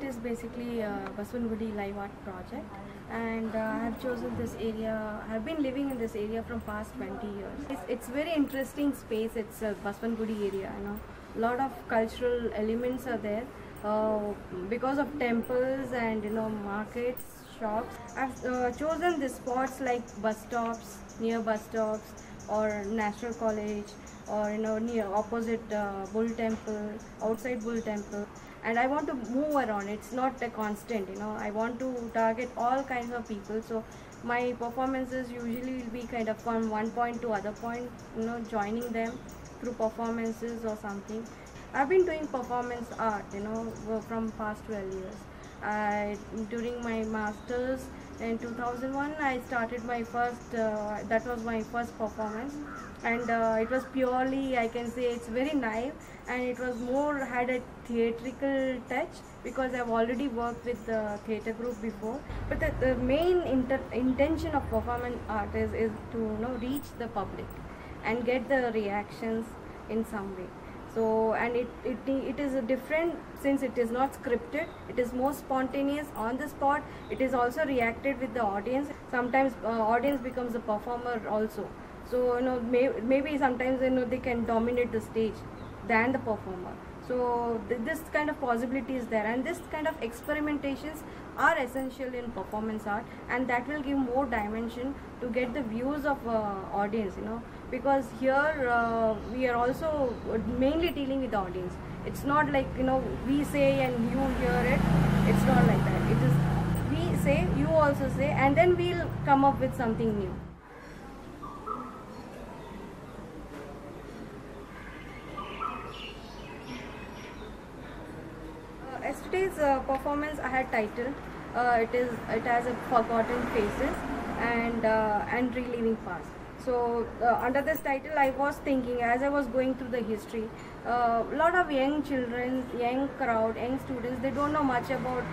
project is basically a Baswangudi live art project, and I have chosen this area. I have been living in this area from past 20 years. It's very interesting space. It's a Baswangudi area. A lot of cultural elements are there because of temples and markets, shops. I've chosen these spots like bus stops, near bus stops, or National College, or near opposite Bull Temple, outside Bull Temple. And I want to move around. It's not a constant, I want to target all kinds of people. So my performances usually will be kind of from one point to other point, joining them through performances or something. I've been doing performance art, from past 12 years. During my masters in 2001, I started my first, that was my first performance, and it was purely, I can say, it's very naive, and it was more had a theatrical touch because I've already worked with the theatre group before. But the main intention of performance art is to reach the public and get the reactions in some way. So, and it is a different, since it is not scripted, it is more spontaneous, on the spot. It is also reacted with the audience. Sometimes audience becomes a performer also. So maybe sometimes they can dominate the stage than the performer. So this kind of possibility is there, and this kind of experimentations are essential in performance art, and that will give more dimension to get the views of audience, because here we are also mainly dealing with the audience. It's not like we say and you hear it. It's not like that. It is we say, you also say, and then we'll come up with something new. Yesterday's performance I had titled it has a Forgotten Faces and Reliving Past. So under this title, I was thinking, as I was going through the history, a lot of young children, young crowd, young students, they don't know much about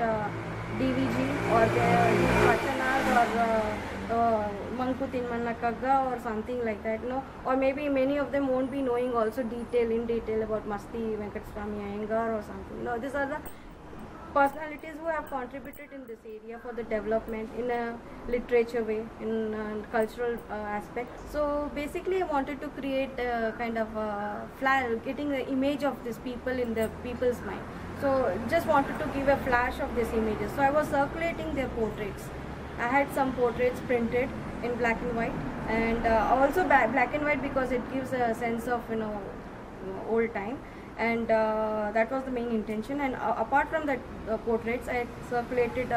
DVG or their Vachanas or Mankutin Mannakagga or something like that, or maybe many of them won't be knowing also in detail about Masti Venkateswamy Iyengar or something. These are the personalities who have contributed in this area for the development in a literature way, in a cultural aspect. So basically I wanted to create a kind of getting the image of these people in the people's mind. So just wanted to give a flash of these images. So I was circulating their portraits. I had some portraits printed in black and white, and also black and white because it gives a sense of old time. And that was the main intention. And apart from that portraits, I circulated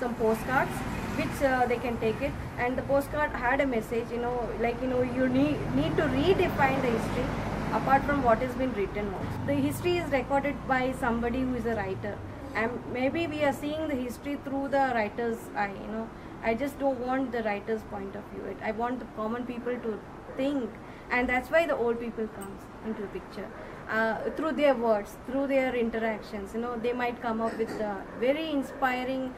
some postcards which they can take it, and the postcard had a message, you need to redefine the history apart from what has been written also. The history is recorded by somebody who is a writer, and maybe we are seeing the history through the writer's eye. I just don't want the writer's point of view. I want the common people to think, and that's why the old people comes into the picture. Through their words, through their interactions, they might come up with very inspiring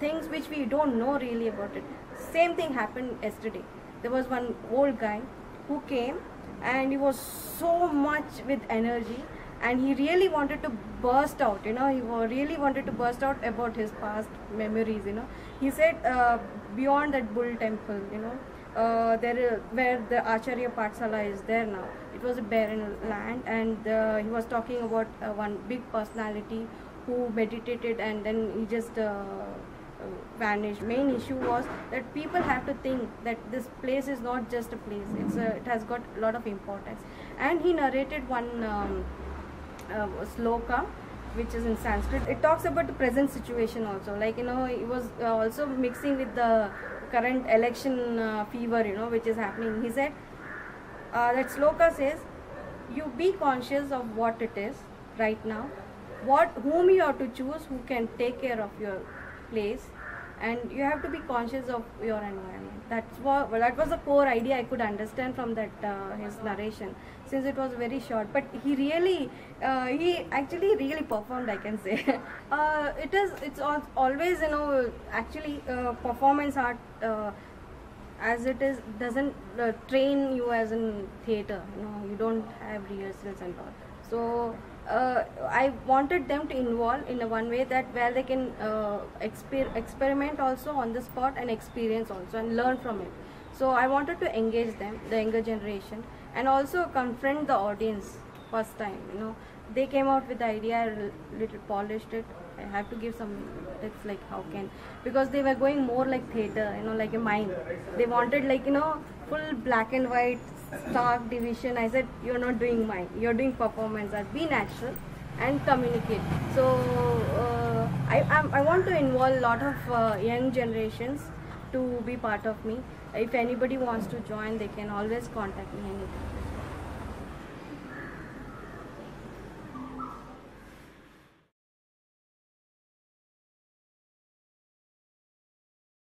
things which we don't know really about it. Same thing happened yesterday. There was one old guy who came, and he was so much with energy, and he really wanted to burst out, he really wanted to burst out about his past memories. He said beyond that Bull Temple, where the Acharya Pathsala is there now, it was a barren land, and he was talking about one big personality who meditated and then he just vanished. Main issue was that people have to think that this place is not just a place, it has got a lot of importance. And he narrated one sloka which is in Sanskrit. It talks about the present situation also, he was also mixing with the current election fever, which is happening. He said, that sloka says, you be conscious of what it is right now, whom you have to choose, who can take care of your place, and you have to be conscious of your environment. That was the core idea I could understand from that his narration, since it was very short. But he actually really performed, I can say. It's always actually performance art as it is doesn't train you as in theatre. You don't have rehearsals and all. So I wanted them to involve in a one way that where they can experiment also on the spot and experience also and learn from it. So I wanted to engage them, the younger generation, and also confront the audience first time. They came out with the idea, I little polished it. I have to give some tips like how can, because they were going more like theater, like a mime. They wanted like full black and white stark division. I said, you're not doing mime, you're doing performance. Be natural and communicate. So I want to involve a lot of young generations to be part of me. If anybody wants to join, they can always contact me anytime.